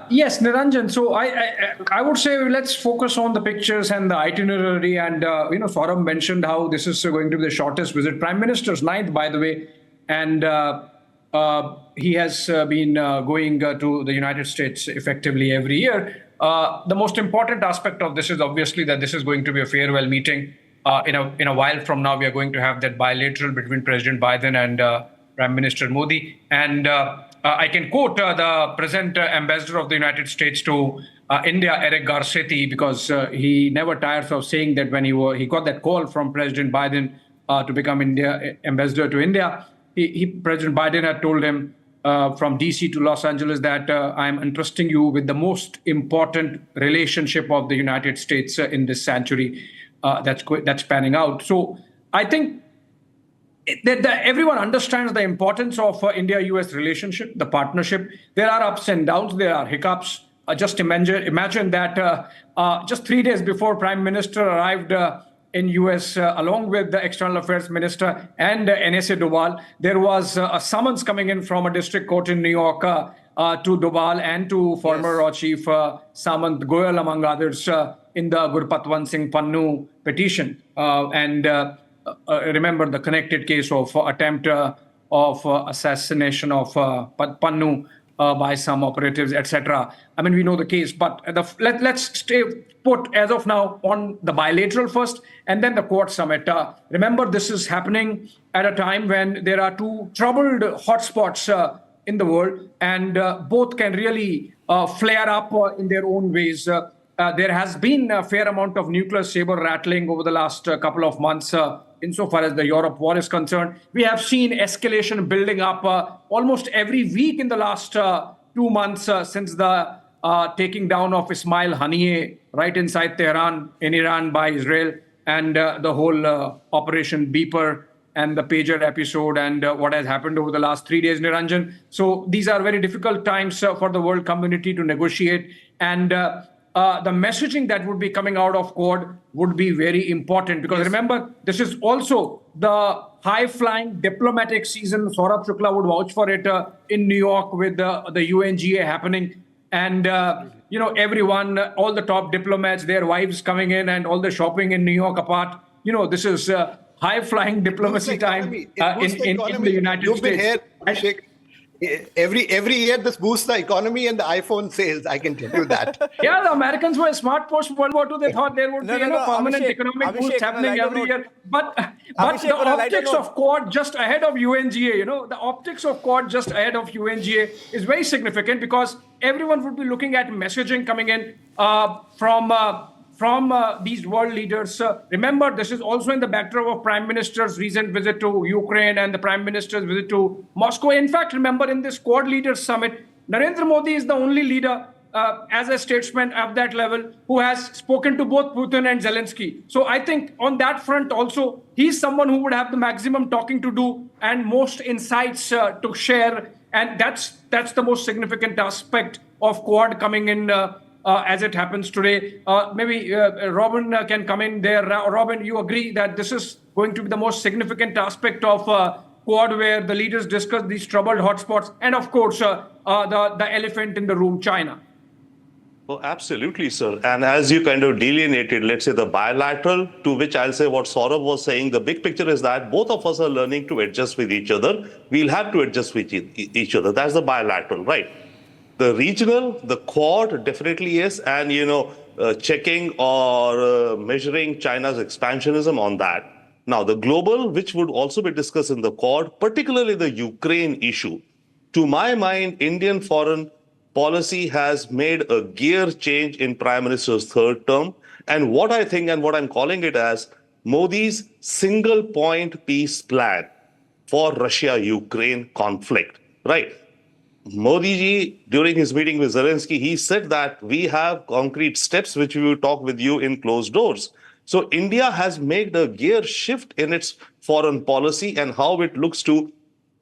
Yes, Niranjan. So I would say let's focus on the pictures and the itinerary. And Saurabh mentioned how this is going to be the shortest visit. Prime Minister's ninth, by the way, and he has been going to the United States effectively every year. The most important aspect of this is obviously that this is going to be a farewell meeting. In a while from now, we are going to have that bilateral between President Biden and Prime Minister Modi. And I can quote the present ambassador of the United States to India, Eric Garcetti, because he never tires of saying that when he got that call from President Biden to become India ambassador to India, President Biden had told him from DC to Los Angeles that I'm entrusting you with the most important relationship of the United States in this century that's panning out. So I think that everyone understands the importance of India-US relationship, the partnership. There are ups and downs, there are hiccups. Just imagine that just 3 days before Prime Minister arrived in US, along with the External Affairs Minister and NSA Doval, there was a summons coming in from a district court in New York to Doval and to former Chief Samant Goyal, among others, in the Gurpatwant Singh Pannu petition. Remember the connected case of attempt of assassination of Pannu by some operatives, etc. I mean, we know the case, but let's stay put as of now on the bilateral first and then the Quad summit. Remember, this is happening at a time when there are two troubled hotspots in the world, and both can really flare up in their own ways. There has been a fair amount of nuclear saber rattling over the last couple of months insofar as the Europe war is concerned. We have seen escalation building up almost every week in the last 2 months since the taking down of Ismail Haniyeh right inside Tehran in Iran by Israel, and the whole Operation Beeper and the pager episode and what has happened over the last 3 days, Niranjan. So these are very difficult times for the world community to negotiate. And the messaging that would be coming out of Quad would be very important, because remember, this is also the high-flying diplomatic season. Saurabh Shukla would vouch for it in New York with the UNGA happening. And, everyone, all the top diplomats, their wives coming in and all the shopping in New York apart. This is high-flying diplomacy time in the United States. Here, every year this boosts the economy and the iPhone sales, I can tell you that. Yeah, the Americans were smart post World War II. They thought there would be permanent economic boost happening every year. But the optics of Quad just ahead of UNGA, the optics of Quad just ahead of UNGA is very significant, because everyone would be looking at messaging coming in from these world leaders. Remember, this is also in the backdrop of Prime Minister's recent visit to Ukraine and the Prime Minister's visit to Moscow. In fact, remember, in this Quad Leaders Summit, Narendra Modi is the only leader as a statesman at that level who has spoken to both Putin and Zelensky. So I think on that front also, he's someone who would have the maximum talking to do and most insights to share. And that's the most significant aspect of Quad coming in as it happens today. Maybe Robin can come in there. Robin, you agree that this is going to be the most significant aspect of Quad, where the leaders discuss these troubled hotspots and, of course, the elephant in the room, China. Oh, absolutely, sir. And as you kind of delineated, let's say the bilateral, to which I'll say what Saurabh was saying, the big picture is that both of us are learning to adjust with each other. We'll have to adjust with each other. That's the bilateral, right? The regional, the Quad definitely is, and, checking or measuring China's expansionism on that. Now, the global, which would also be discussed in the Quad, particularly the Ukraine issue. To my mind, Indian foreign policy has made a gear change in Prime Minister's third term. And what I think, and what I'm calling it as, Modi's single point peace plan for Russia-Ukraine conflict, right? Modi ji, during his meeting with Zelensky, he said that we have concrete steps which we will talk with you in closed doors. So India has made a gear shift in its foreign policy and how it looks to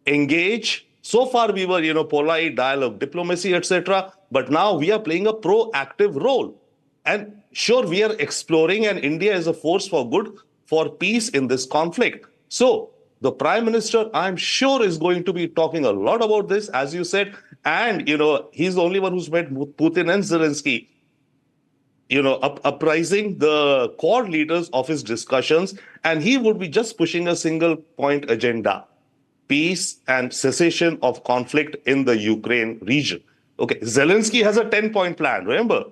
engage. So far we were, polite, dialogue, diplomacy, etc. But now we are playing a proactive role. And sure, we are exploring, and India is a force for good, for peace in this conflict. So The Prime Minister, I'm sure, is going to be talking a lot about this, as you said. And, he's the only one who's met Putin and Zelensky, uprising the core leaders of his discussions. And he would be just pushing a single point agenda: peace and cessation of conflict in the Ukraine region. Okay, Zelensky has a 10-point plan. Remember,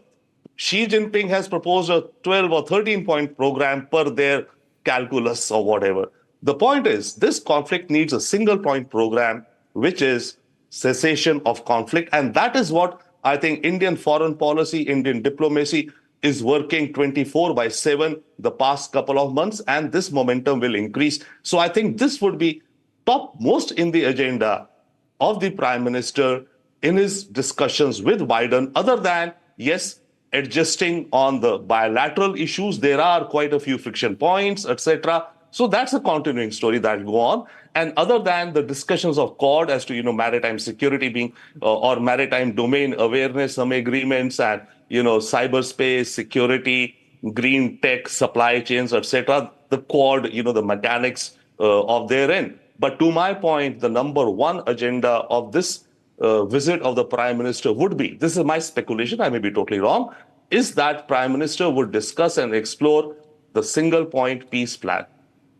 Xi Jinping has proposed a 12 or 13-point program per their calculus or whatever. The point is, this conflict needs a single point program, which is cessation of conflict. And that is what I think Indian foreign policy, Indian diplomacy is working 24/7 the past couple of months, and this momentum will increase. So I think this would be topmost in the agenda of the Prime Minister in his discussions with Biden, other than, yes, adjusting on the bilateral issues. There are quite a few friction points, etc. So that's a continuing story that will go on. And other than the discussions of Quad as to, maritime security being, or maritime domain awareness, some agreements, and, cyberspace, security, green tech, supply chains, etc. The Quad, the mechanics of their end. But to my point, the number one agenda of this visit of the Prime Minister would be, this is my speculation, I may be totally wrong, is that Prime Minister would discuss and explore the single point peace plan.